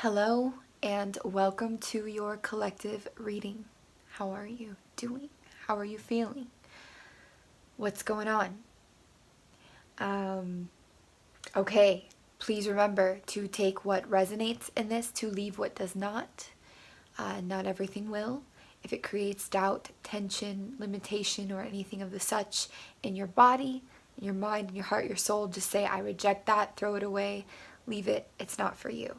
Hello and welcome to your collective reading. How are you doing? How are you feeling? What's going on? Okay, please remember to take what resonates in this, to leave what does not. Not everything will. If it creates doubt, tension, limitation, or anything of the such in your body, in your mind, in your heart, your soul, just say, I reject that, throw it away, leave it, it's not for you.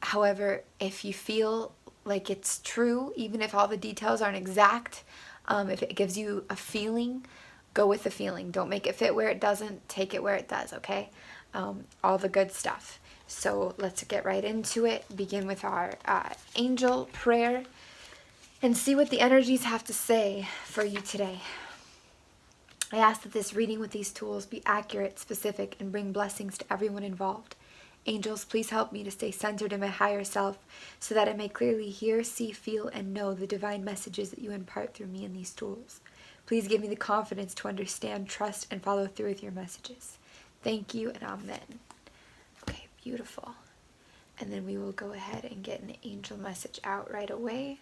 However, if you feel like it's true, even if all the details aren't exact, if it gives you a feeling, go with the feeling. Don't make it fit where it doesn't, take it where it does, okay? All the good stuff. So let's get right into it. Begin with our angel prayer and see what the energies have to say for you today. I ask that this reading with these tools be accurate, specific, and bring blessings to everyone involved. Angels, please help me to stay centered in my higher self so that I may clearly hear, see, feel, and know the divine messages that you impart through me in these tools. Please give me the confidence to understand, trust, and follow through with your messages. Thank you, and amen. Okay, beautiful. And then we will go ahead and get an angel message out right away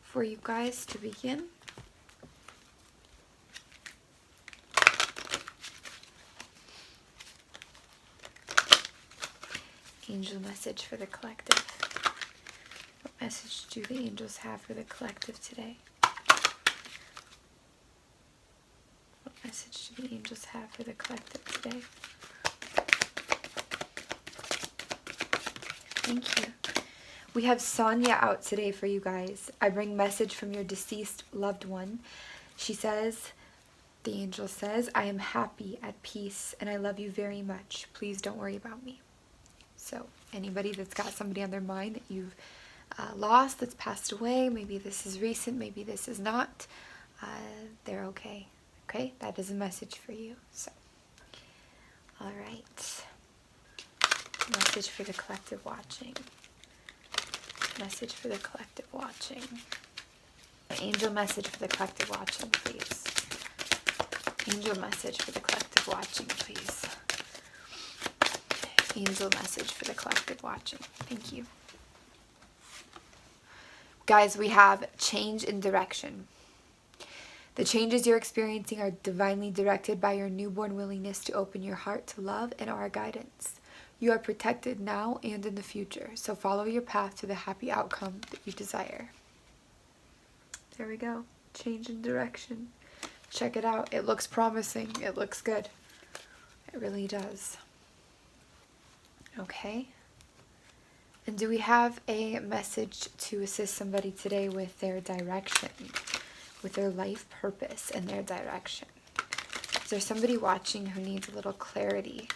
for you guys to begin. Angel message for the collective. What message do the angels have for the collective today? What message do the angels have for the collective today? Thank you. We have Sonia out today for you guys. I bring message from your deceased loved one. She says, the angel says, I am happy, at peace, and I love you very much. Please don't worry about me. So anybody that's got somebody on their mind that you've lost, that's passed away, maybe this is recent, maybe this is not, they're okay. Okay, that is a message for you. So, all right. Message for the collective watching. Message for the collective watching. Angel message for the collective watching, please. Angel message for the collective watching, please. Angel message for the collective watching. Thank you. Guys, we have change in direction. The changes you're experiencing are divinely directed by your newborn willingness to open your heart to love and our guidance. You are protected now and in the future, so follow your path to the happy outcome that you desire. There we go. Change in direction. Check it out. It looks promising. It looks good. It really does. Okay. And do we have a message to assist somebody today with their direction, with their life purpose and their direction? Is there somebody watching who needs a little clarity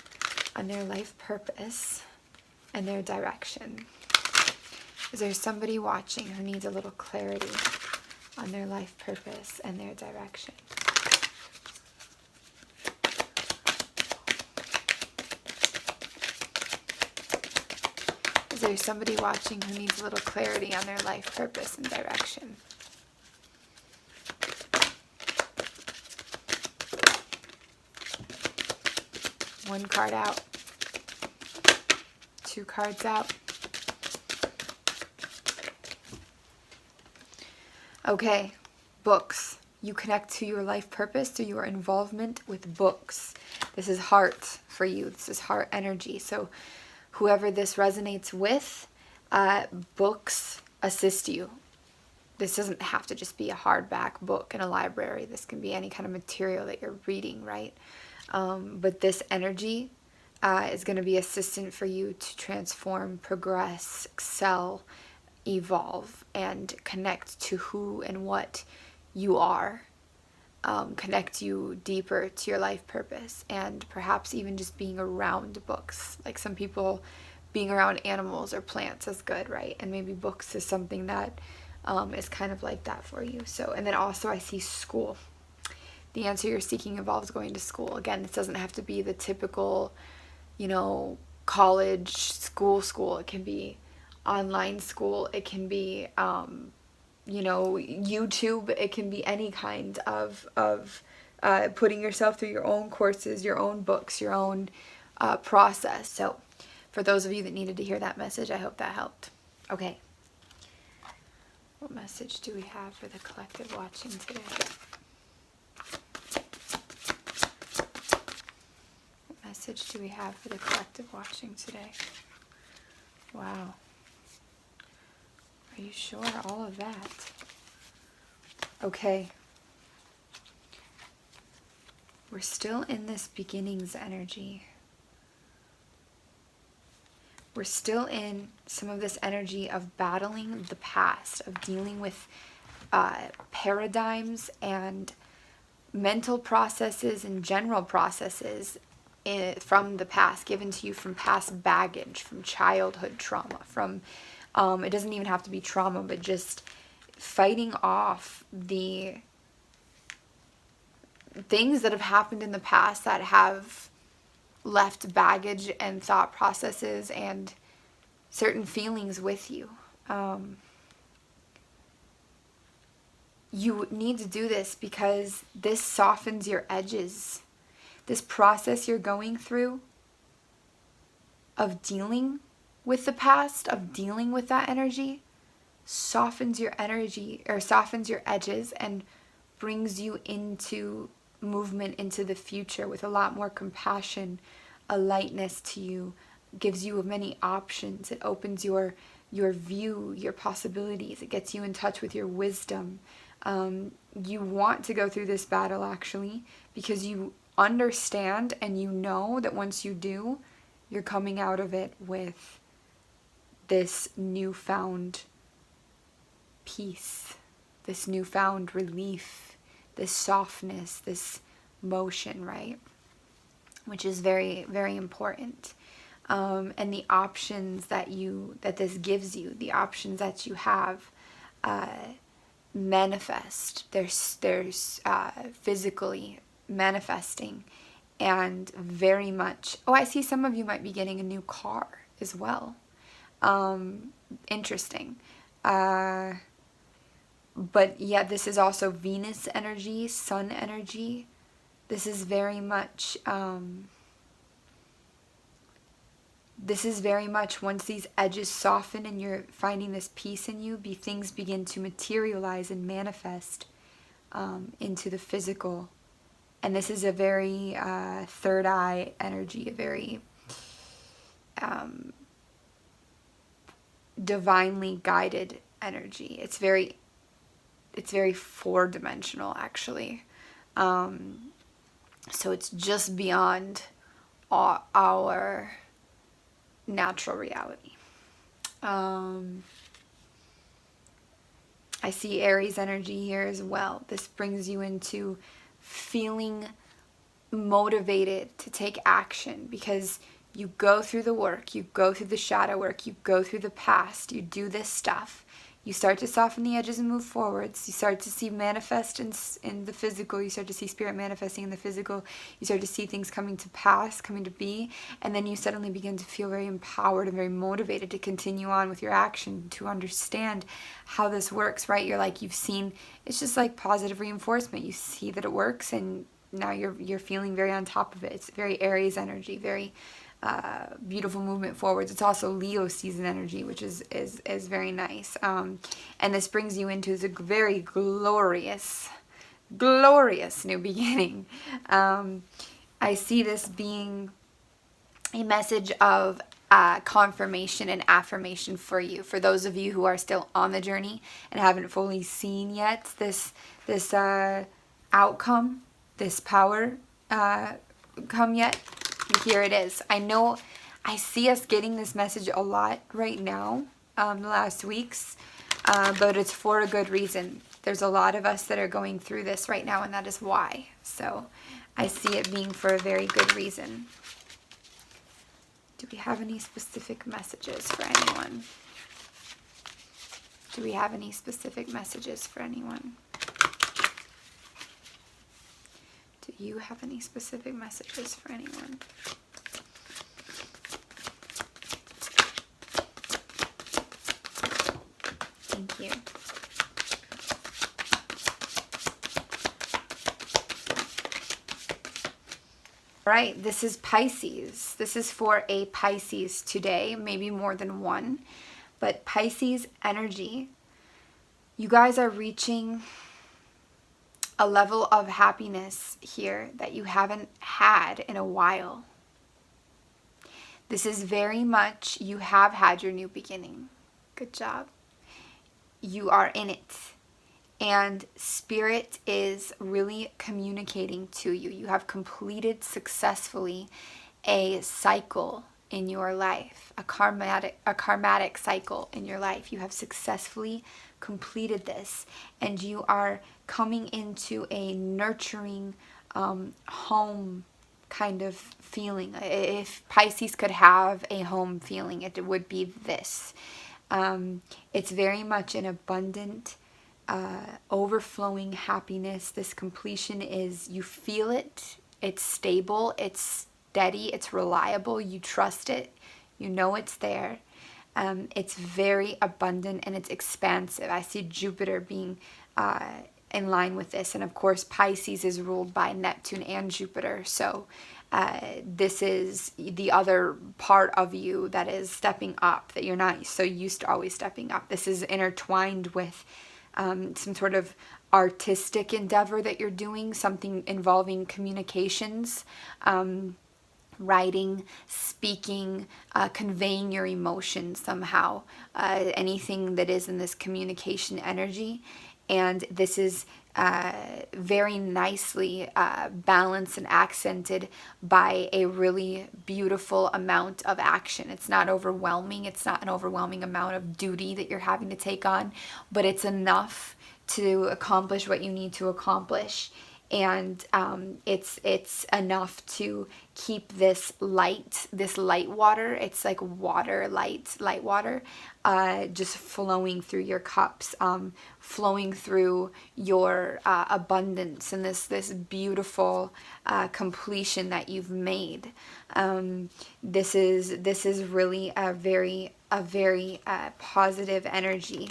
on their life purpose and their direction? Is there somebody watching who needs a little clarity on their life purpose and their direction? Is there somebody watching who needs a little clarity on their life purpose and direction? One card out. Two cards out. Okay, books. You connect to your life purpose through your involvement with books. This is heart for you. This is heart energy. So whoever this resonates with, books assist you. This doesn't have to just be a hardback book in a library. This can be any kind of material that you're reading, right? But this energy is going to be assistant for you to transform, progress, excel, evolve, and connect to who and what you are. Connect you deeper to your life purpose, and perhaps even just being around books. Like some people, being around animals or plants is good, right? And maybe books is something that is kind of like that for you. So, and then also I see school. The answer you're seeking involves going to school. Again, this doesn't have to be the typical, college school. It can be online school. It can be YouTube. It can be any kind of putting yourself through your own courses, your own books, your own process. So For those of you that needed to hear that message, I hope that helped. Okay. What message do we have for the collective watching today? What message do we have for the collective watching today? Wow. Are you sure? All of that. Okay. We're still in this beginnings energy. We're still in some of this energy of battling the past, of dealing with paradigms and mental processes and general processes from the past, given to you from past baggage, from childhood trauma, from, it doesn't even have to be trauma, but just fighting off the things that have happened in the past that have left baggage and thought processes and certain feelings with you. You need to do this because this softens your edges. This process you're going through of dealing with the past, of dealing with that energy, softens your energy or softens your edges and brings you into movement into the future with a lot more compassion, a lightness to you, gives you many options. It opens your view, your possibilities. It gets you in touch with your wisdom. You want to go through this battle actually because you understand and you know that once you do, you're coming out of it with this newfound peace, this newfound relief, this softness, this motion, right? Which is very, very important. And the options that this gives you, the options that you have, manifest. There's physically manifesting, and very much. Oh, I see some of you might be getting a new car as well. Interesting. But yeah, this is also Venus energy, Sun energy. This is very much, once these edges soften and you're finding this peace in you, things begin to materialize and manifest into the physical. And this is a very third eye energy, a very divinely guided energy. It's very four-dimensional actually. So it's just beyond our natural reality. I see Aries energy here as well. This brings you into feeling motivated to take action because you go through the work, you go through the shadow work, you go through the past, you do this stuff. You start to soften the edges and move forwards. You start to see manifest in the physical. You start to see spirit manifesting in the physical. You start to see things coming to pass, coming to be. And then you suddenly begin to feel very empowered and very motivated to continue on with your action, to understand how this works, right? You're like, you've seen, it's just like positive reinforcement. You see that it works and now you're feeling very on top of it. It's very Aries energy, very beautiful movement forwards. It's also Leo season energy, which is very nice. And this brings you into the very glorious new beginning. I see this being a message of confirmation and affirmation for you. For those of you who are still on the journey and haven't fully seen yet this outcome, this power come yet, here it is. I know I see us getting this message a lot right now, the last weeks, but it's for a good reason. There's a lot of us that are going through this right now, and that is why. So I see it being for a very good reason. Do we have any specific messages for anyone? Do we have any specific messages for anyone? Do you have any specific messages for anyone? Thank you. Right, this is Pisces. This is for a Pisces today, maybe more than one. But Pisces energy, you guys are reaching a level of happiness here that you haven't had in a while. This is very much, you have had your new beginning. Good job. You are in it. And Spirit is really communicating to you. You have completed successfully a cycle in your life, a karmatic cycle in your life. You have successfully completed this, and you are coming into a nurturing home kind of feeling. If Pisces could have a home feeling, it would be this. It's very much an abundant, overflowing happiness. This completion is, you feel it, it's stable, it's steady, it's reliable, you trust it, you know it's there. It's very abundant and it's expansive. I see Jupiter being in line with this, and of course Pisces is ruled by Neptune and Jupiter, so this is the other part of you that is stepping up, that you're not so used to always stepping up. This is intertwined with some sort of artistic endeavor that you're doing, something involving communications, writing, speaking, conveying your emotions somehow, anything that is in this communication energy. And this is very nicely balanced and accented by a really beautiful amount of action. It's not overwhelming. It's not an overwhelming amount of duty that you're having to take on, but it's enough to accomplish what you need to accomplish. And it's enough to keep this light water, it's like water, light water, just flowing through your cups, flowing through your abundance, and this beautiful completion that you've made. This is really a very positive energy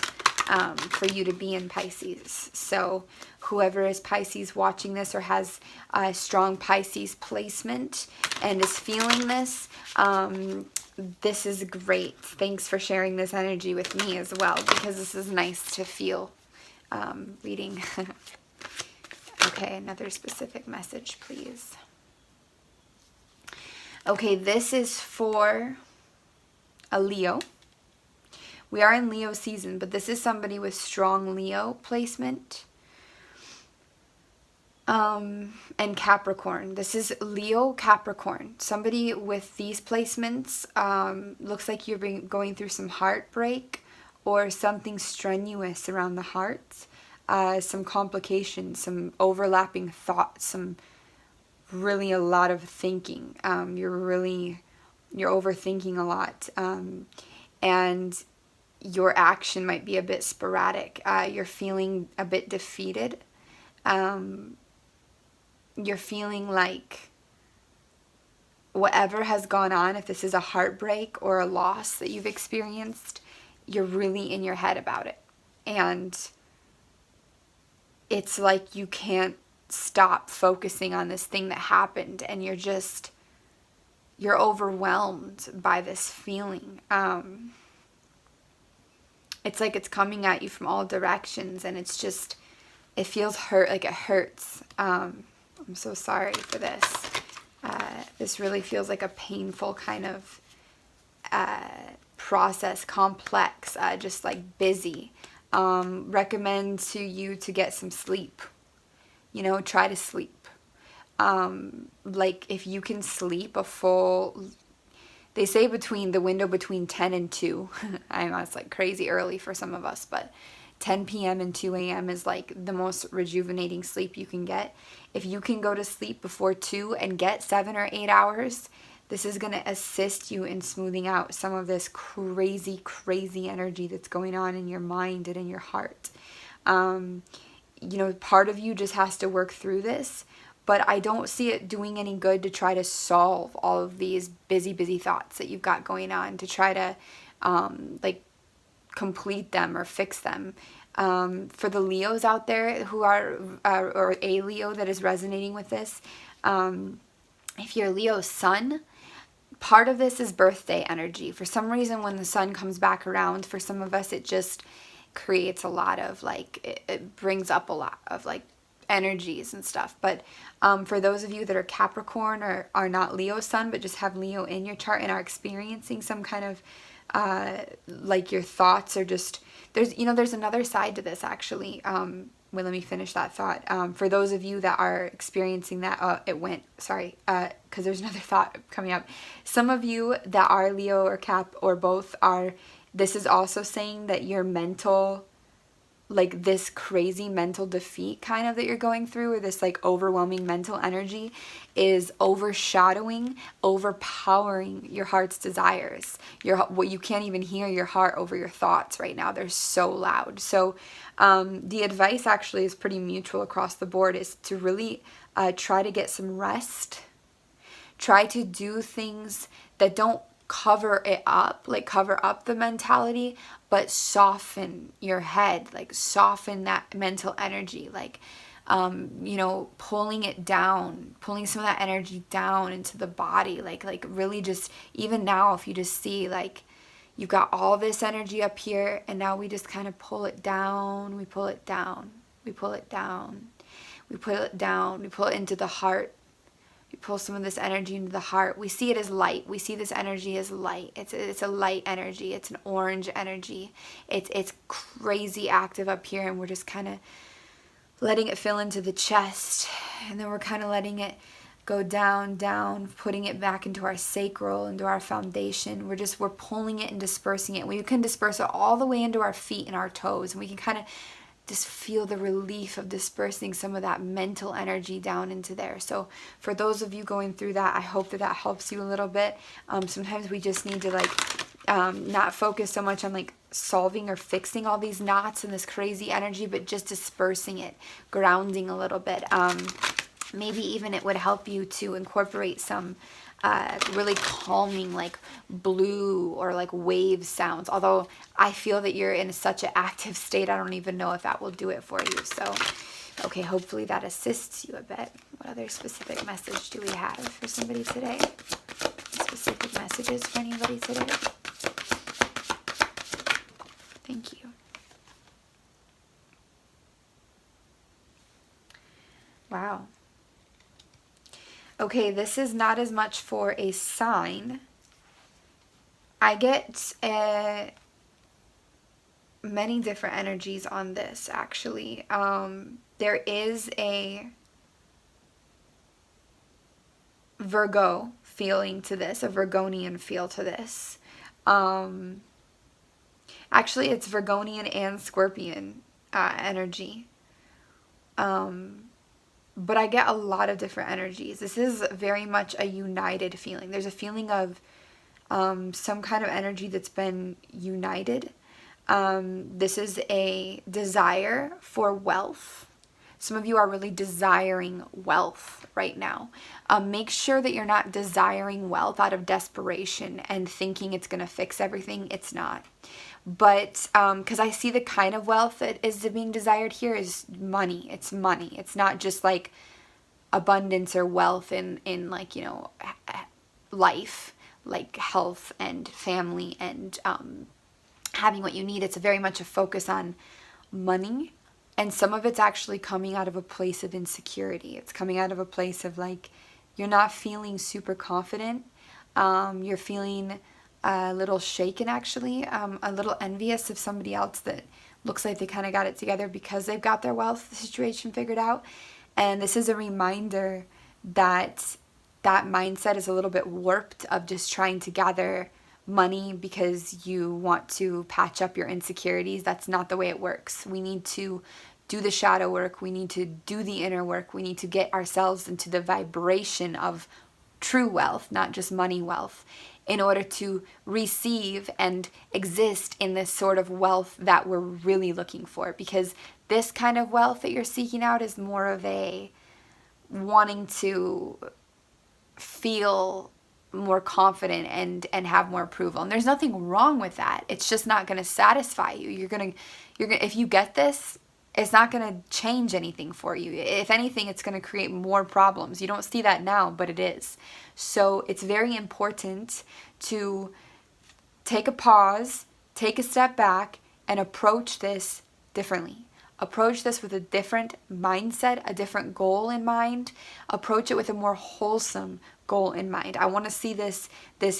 for you to be in, Pisces. So whoever is Pisces watching this or has a strong Pisces placement and is feeling this, this is great. Thanks for sharing this energy with me as well, because this is nice to feel reading. Okay, another specific message, please. Okay, this is for a Leo. We are in Leo season, but this is somebody with strong Leo placement. And Capricorn. This is Leo, Capricorn. Somebody with these placements, looks like you're going through some heartbreak or something strenuous around the heart. Some complications, some overlapping thoughts, some really a lot of thinking. You're overthinking a lot. And your action might be a bit sporadic. You're feeling a bit defeated. You're feeling like whatever has gone on, if this is a heartbreak or a loss that you've experienced, you're really in your head about it. And it's like you can't stop focusing on this thing that happened, and you're overwhelmed by this feeling. It's like it's coming at you from all directions, and it's just, it feels hurt, like it hurts. I'm so sorry for this. This really feels like a painful kind of process, complex, just like busy. Recommend to you to get some sleep. Try to sleep. Like if you can sleep a full, they say the window between 10 and 2. I know it's like crazy early for some of us, but 10 p.m. and 2 a.m. is like the most rejuvenating sleep you can get. If you can go to sleep before 2 and get 7 or 8 hours, this is going to assist you in smoothing out some of this crazy energy that's going on in your mind and in your heart. Part of you just has to work through this, but I don't see it doing any good to try to solve all of these busy thoughts that you've got going on, to try to complete them or fix them. For the Leos out there who are, or a Leo that is resonating with this, if you're Leo sun, part of this is birthday energy. For some reason, when the sun comes back around, for some of us, it just creates a lot of like, it brings up a lot of like energies and stuff. But for those of you that are Capricorn or are not Leo sun, but just have Leo in your chart and are experiencing some kind of like your thoughts are just, there's another side to this actually. Well, let me finish that thought. For those of you that are experiencing that, because there's another thought coming up. Some of you that are Leo or Cap or both this is also saying that your mental, like this crazy mental defeat kind of that you're going through, or this like overwhelming mental energy is overshadowing, overpowering your heart's desires. You can't even hear your heart over your thoughts right now. They're so loud. So the advice actually is pretty mutual across the board, is to really try to get some rest. Try to do things that don't cover it up, like cover up the mentality, but soften your head, like soften that mental energy, like pulling it down, pulling some of that energy down into the body, like really just, even now if you just see like you've got all this energy up here and now we just kind of pull it down, we pull it down, we pull it down, we pull it down, we pull it into the heart. We pull some of this energy into the heart. We see it as light. We see this energy as light. It's a light energy. It's an orange energy. It's crazy active up here, and we're just kind of letting it fill into the chest, and then we're kind of letting it go down, putting it back into our sacral, into our foundation. We're pulling it and dispersing it. We can disperse it all the way into our feet and our toes, and we can kind of just feel the relief of dispersing some of that mental energy down into there. So for those of you going through that, I hope that helps you a little bit. Sometimes we just need to not focus so much on like solving or fixing all these knots and this crazy energy, but just dispersing it, grounding a little bit. Maybe even it would help you to incorporate some really calming like blue or like wave sounds, although I feel that you're in such an active state, I don't even know if that will do it for you. So okay, hopefully that assists you a bit. What other specific message do we have for somebody today? Specific messages for anybody today? Thank you. Wow. Okay, this is not as much for a sign. I get many different energies on this, actually. There is a Virgo feeling to this, a Virgonian feel to this. Actually, it's Virgonian and Scorpion energy. But I get a lot of different energies. This is very much a united feeling. There's a feeling of some kind of energy that's been united. This is a desire for wealth. Some of you are really desiring wealth right now. Make sure that you're not desiring wealth out of desperation and thinking it's going to fix everything. It's not. But because I see the kind of wealth that is being desired here is money. It's money. It's not just like abundance or wealth in like, life, like health and family and having what you need. It's very much a focus on money. And some of it's actually coming out of a place of insecurity. It's coming out of a place of like, you're not feeling super confident. You're feeling a little shaken, actually, a little envious of somebody else that looks like they kind of got it together because they've got their wealth situation figured out. And this is a reminder that that mindset is a little bit warped of just trying to gather money because you want to patch up your insecurities. That's not the way it works. We need to do the shadow work. We need to do the inner work. We need to get ourselves into the vibration of true wealth, not just money wealth, in order to receive and exist in this sort of wealth that we're really looking for. Because this kind of wealth that you're seeking out is more of a wanting to feel more confident and have more approval. And there's nothing wrong with that. It's just not going to satisfy you. You're going to if you get this, it's not going to change anything for you. If anything, it's going to create more problems. You don't see that now, but it is. So it's very important to take a pause, take a step back, and approach this differently. Approach this with a different mindset, a different goal in mind. Approach it with a more wholesome goal in mind. I want to see this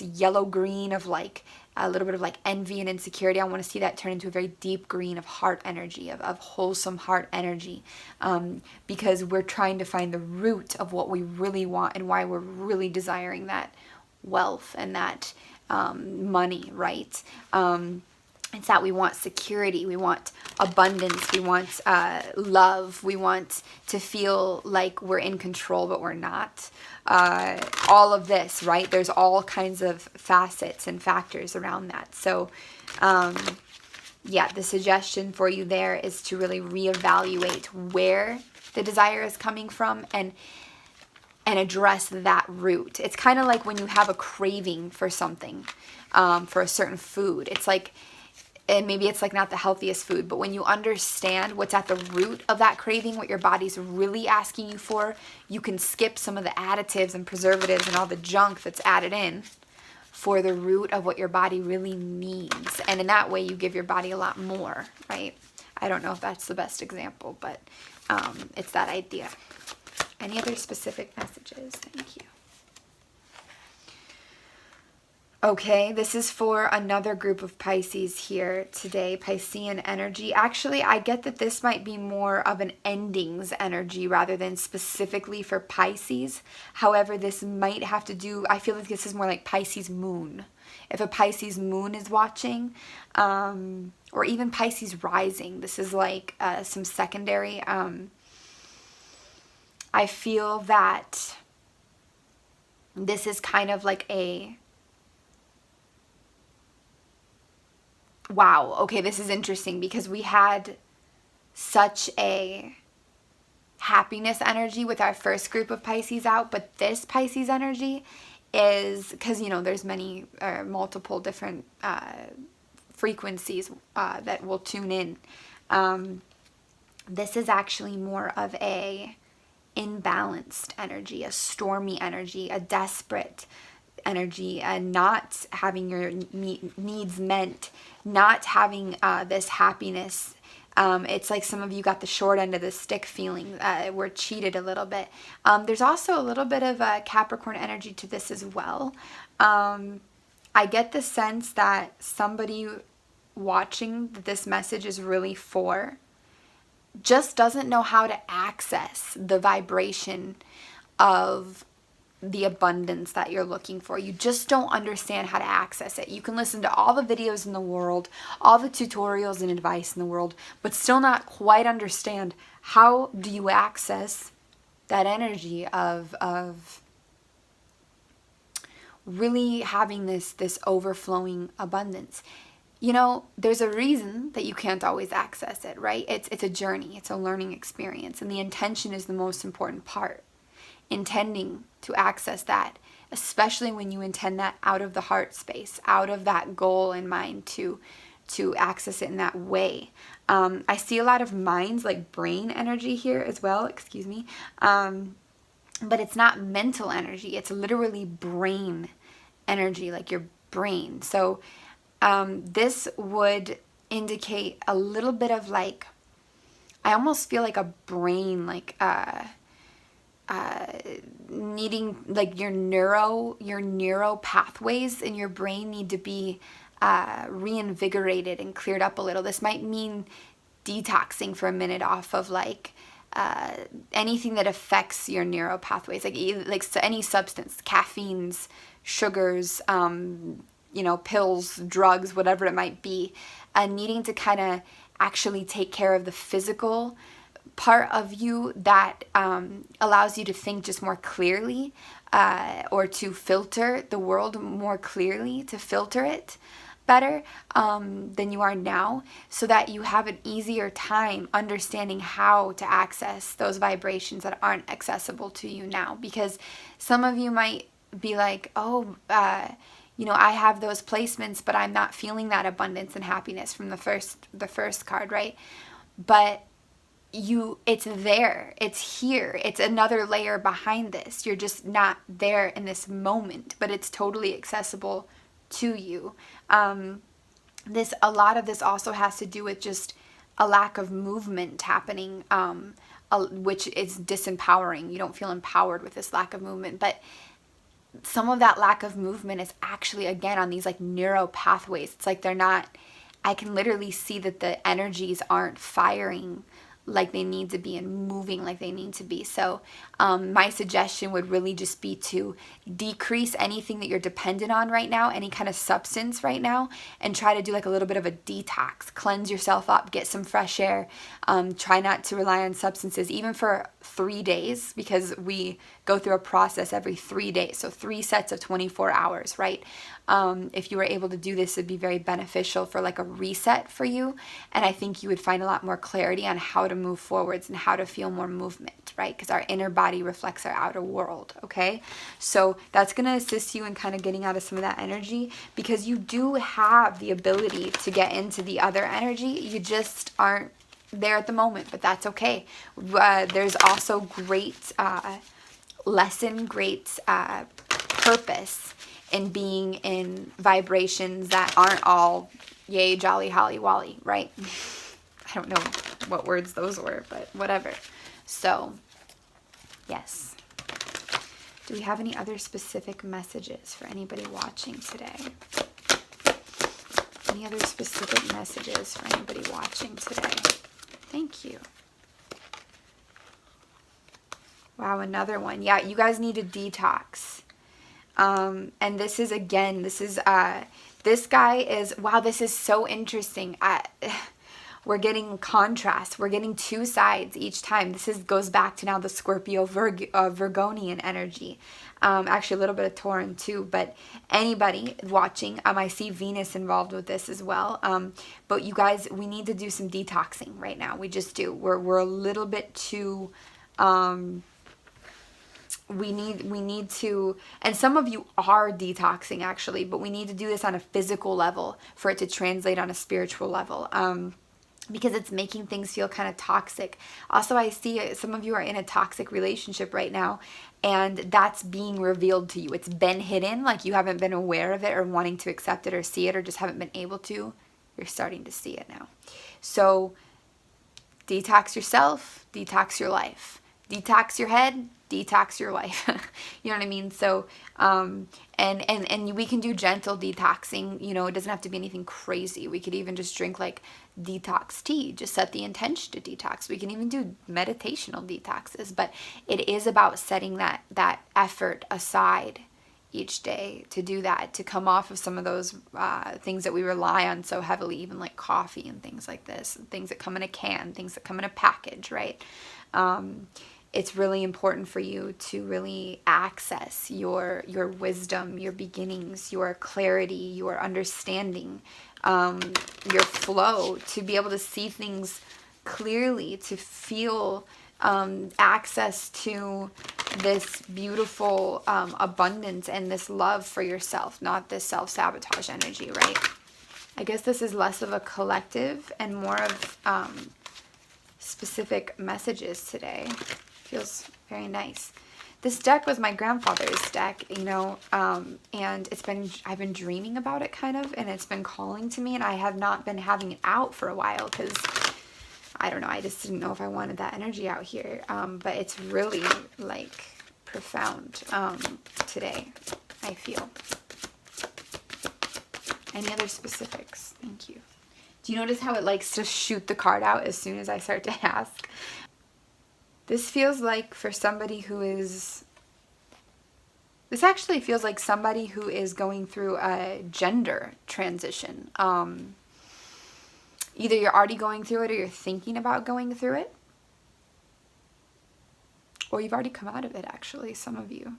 yellow green of like a little bit of like envy and insecurity. I want to see that turn into a very deep green of heart energy, of wholesome heart energy, because we're trying to find the root of what we really want and why we're really desiring that wealth and that money, right? It's that we want security, we want abundance, we want love, we want to feel like we're in control, but we're not. All of this, right? There's all kinds of facets and factors around that. So, yeah, the suggestion for you there is to really reevaluate where the desire is coming from and address that root. It's kind of like when you have a craving for something, for a certain food. It's like, and maybe it's like not the healthiest food, but when you understand what's at the root of that craving, what your body's really asking you for, you can skip some of the additives and preservatives and all the junk that's added in for the root of what your body really needs. And in that way, you give your body a lot more, right? I don't know if that's the best example, but it's that idea. Any other specific messages? Thank you. Okay, this is for another group of Pisces here today, Piscean energy. Actually, I get that this might be more of an endings energy rather than specifically for Pisces. However, this might have to do, I feel like this is more like Pisces moon. If a Pisces moon is watching, or even Pisces rising, this is like some secondary. I feel that this is kind of like a, wow, okay, this is interesting because we had such a happiness energy with our first group of Pisces out, but this Pisces energy is, because, you know, there's many, multiple different frequencies that will tune in. This is actually more of a imbalanced energy, a stormy energy, a desperate energy, and not having your needs met, not having this happiness. It's like some of you got the short end of the stick feeling. We're cheated a little bit. There's also a little bit of a Capricorn energy to this as well. I get the sense that somebody watching that this message is really for just doesn't know how to access the vibration of the abundance that you're looking for. You just don't understand how to access it. You can listen to all the videos in the world, all the tutorials and advice in the world, but still not quite understand how do you access that energy of really having this overflowing abundance. You know, there's a reason that you can't always access it, right? It's a journey, it's a learning experience, and the intention is the most important part. Intending to access that, especially when you intend that out of the heart space, out of that goal in mind to access it in that way. I see a lot of minds, like brain energy here as well, excuse me. But it's not mental energy, it's literally brain energy, like your brain. So this would indicate a little bit of like, I almost feel like a brain, like needing, like your neuro pathways in your brain need to be reinvigorated and cleared up a little. This might mean detoxing for a minute off of like anything that affects your neuro pathways, like any substance, caffeines, sugars, you know, pills, drugs, whatever it might be, and needing to kind of actually take care of the physical part of you that allows you to think just more clearly, or to filter the world more clearly, to filter it better than you are now, so that you have an easier time understanding how to access those vibrations that aren't accessible to you now. Because some of you might be like, oh, you know, I have those placements, but I'm not feeling that abundance and happiness from the first card, right? But it's there, it's here, it's another layer behind this. You're just not there in this moment, but it's totally accessible to you. A lot of this also has to do with just a lack of movement happening, which is disempowering. You don't feel empowered with this lack of movement, but some of that lack of movement is actually, again, on these like neuro pathways. It's like I can literally see that the energies aren't firing like they need to be and moving like they need to be. So my suggestion would really just be to decrease anything that you're dependent on right now, any kind of substance right now, and try to do like a little bit of a detox. Cleanse yourself up, get some fresh air. Try not to rely on substances, even for 3 days, because we go through a process every 3 days. So 3 sets of 24 hours, right? If you were able to do this, it'd be very beneficial for like a reset for you. And I think you would find a lot more clarity on how to move forwards and how to feel more movement, right? Because our inner body reflects our outer world, okay? So that's going to assist you in kind of getting out of some of that energy, because you do have the ability to get into the other energy. You just aren't there at the moment, but that's okay. There's also great great purpose in being in vibrations that aren't all yay, jolly, holly, wally, right? I don't know what words those were, but whatever. So, yes. Do we have any other specific messages for anybody watching today? Any other specific messages for anybody watching today? Thank you. Wow, another one. Yeah, you guys need a detox. And this is, again, this guy is, wow, this is so interesting. We're getting contrast. We're getting 2 sides each time. Goes back to now the Scorpio Virgonian energy. Actually a little bit of Tauran too, but anybody watching, I see Venus involved with this as well. But you guys, we need to do some detoxing right now. We just do. We're a little bit too, we need to, and some of you are detoxing actually, but we need to do this on a physical level for it to translate on a spiritual level. Because it's making things feel kind of toxic. Also, I see some of you are in a toxic relationship right now, and that's being revealed to you. It's been hidden, like you haven't been aware of it or wanting to accept it or see it, or just haven't been able to. You're starting to see it now. So detox yourself, detox your life. Detox your head, detox your life. You know what I mean? So, and we can do gentle detoxing. You know, it doesn't have to be anything crazy. We could even just drink like detox tea. Just set the intention to detox. We can even do meditational detoxes. But it is about setting that effort aside each day to do that, to come off of some of those things that we rely on so heavily, even like coffee and things like this, things that come in a can, things that come in a package, right? It's really important for you to really access your wisdom, your beginnings, your clarity, your understanding, your flow, to be able to see things clearly, to feel access to this beautiful abundance and this love for yourself, not this self-sabotage energy, right? I guess this is less of a collective and more of specific messages today. Feels very nice. This deck was my grandfather's deck, you know, and I've been dreaming about it kind of, and it's been calling to me, and I have not been having it out for a while because, I don't know, I just didn't know if I wanted that energy out here, but it's really, like, profound today, I feel. Any other specifics? Thank you. Do you notice how it likes to shoot the card out as soon as I start to ask? This feels like for somebody who is... This actually feels like somebody who is going through a gender transition. Either you're already going through it or you're thinking about going through it. Or you've already come out of it, actually, some of you.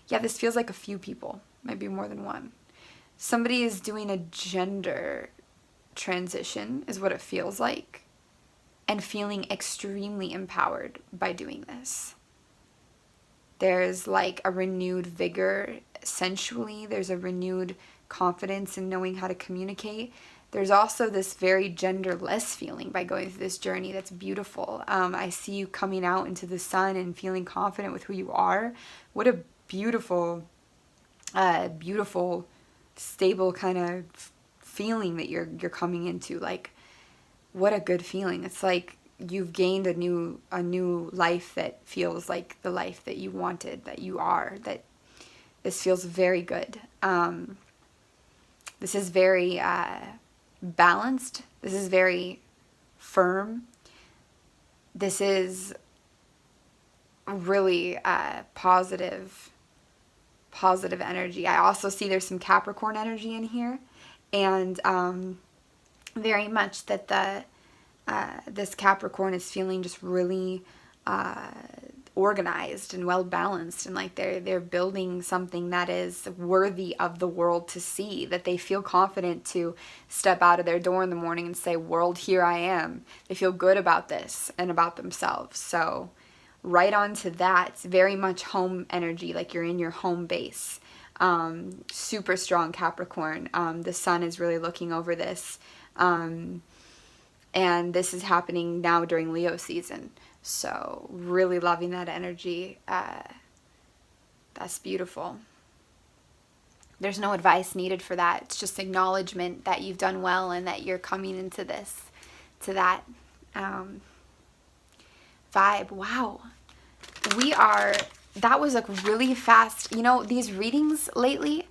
Yeah, this feels like a few people. Maybe more than one. Somebody is doing a gender transition, is what it feels like. And feeling extremely empowered by doing this. There's like a renewed vigor sensually. There's a renewed confidence in knowing how to communicate. there's also this very genderless feeling by going through this journey that's beautiful. I see you coming out into the sun and feeling confident with who you are. What a beautiful, beautiful, stable kind of feeling that you're coming into. Like, what a good feeling. It's like you've gained a new life that feels like the life that you wanted, that you are, that this feels very good. This is very balanced. This is very firm. This is really positive energy. I also see there's some Capricorn energy in here, and very much that this Capricorn is feeling just really organized and well balanced, and like they're building something that is worthy of the world to see, that they feel confident to step out of their door in the morning and say, world, here I am. They feel good about this and about themselves. So right on to that. It's very much home energy, like you're in your home base. Super strong Capricorn. The sun is really looking over this, and this is happening now during Leo season. So really loving that energy. That's beautiful. There's no advice needed for that. It's just acknowledgement that you've done well and that you're coming into this, to that vibe. Wow. That was like really fast. You know, these readings lately,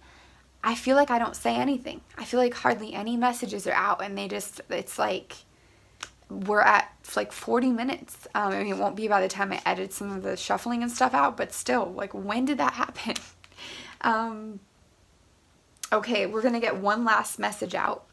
I feel like I don't say anything. I feel like hardly any messages are out, and it's like we're at like 40 minutes. I mean, it won't be by the time I edit some of the shuffling and stuff out, but still, like, when did that happen? Okay, we're going to get one last message out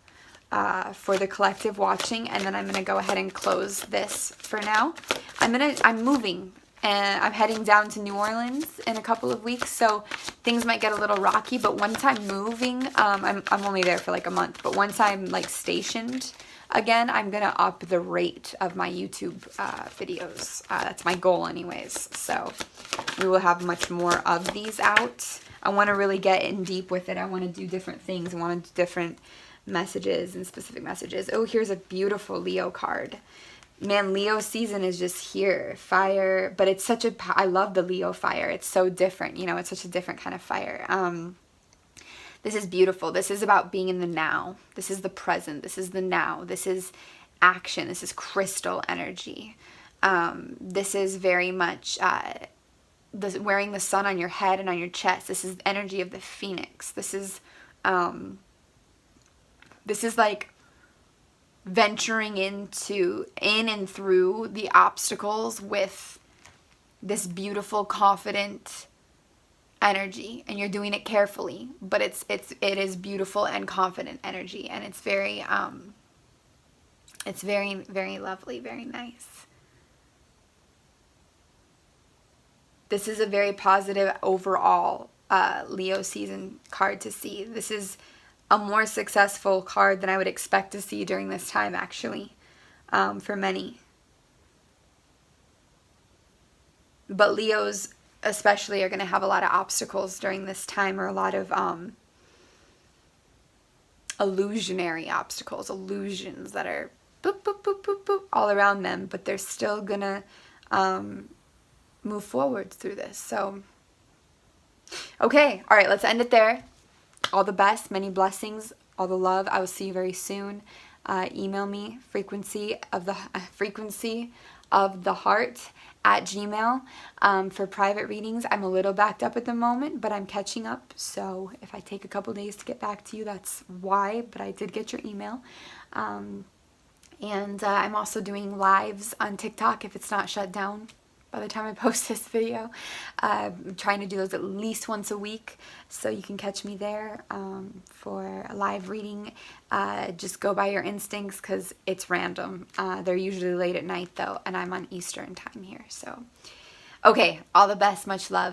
for the collective watching, and then I'm going to go ahead and close this for now. I'm moving, and I'm heading down to New Orleans in a couple of weeks, so things might get a little rocky, but once I'm moving, I'm only there for like a month, but once I'm like stationed again, I'm going to up the rate of my YouTube videos. That's my goal anyways. So we will have much more of these out. I want to really get in deep with it. I want to do different things. I want to do different messages and specific messages. Oh, here's a beautiful Leo card. Man, Leo season is just here. Fire. But it's such a... I love the Leo fire. It's so different. You know, it's such a different kind of fire. This is beautiful. This is about being in the now. This is the present. This is the now. This is action. This is crystal energy. This is very much wearing the sun on your head and on your chest. This is the energy of the phoenix. This is like venturing in and through the obstacles with this beautiful, confident energy, and you're doing it carefully, but it is beautiful and confident energy, and it's very very lovely, very nice. This is a very positive overall Leo season card to see. This is a more successful card than I would expect to see during this time, actually, for many. But Leos especially are going to have a lot of obstacles during this time, or a lot of illusionary obstacles, illusions that are boop, boop, boop, boop, boop, all around them, but they're still going to move forward through this. So, okay, all right, let's end it there. All the best, many blessings, all the love. I will see you very soon. Email me, FrequencyOfTheHeart@gmail for private readings. I'm a little backed up at the moment, but I'm catching up. So if I take a couple days to get back to you, that's why. But I did get your email. And I'm also doing lives on TikTok if it's not shut down by the time I post this video. I'm trying to do those at least once a week, so you can catch me there for a live reading. Just go by your instincts, because it's random. They're usually late at night though, and I'm on Eastern time here. So, okay, all the best, much love.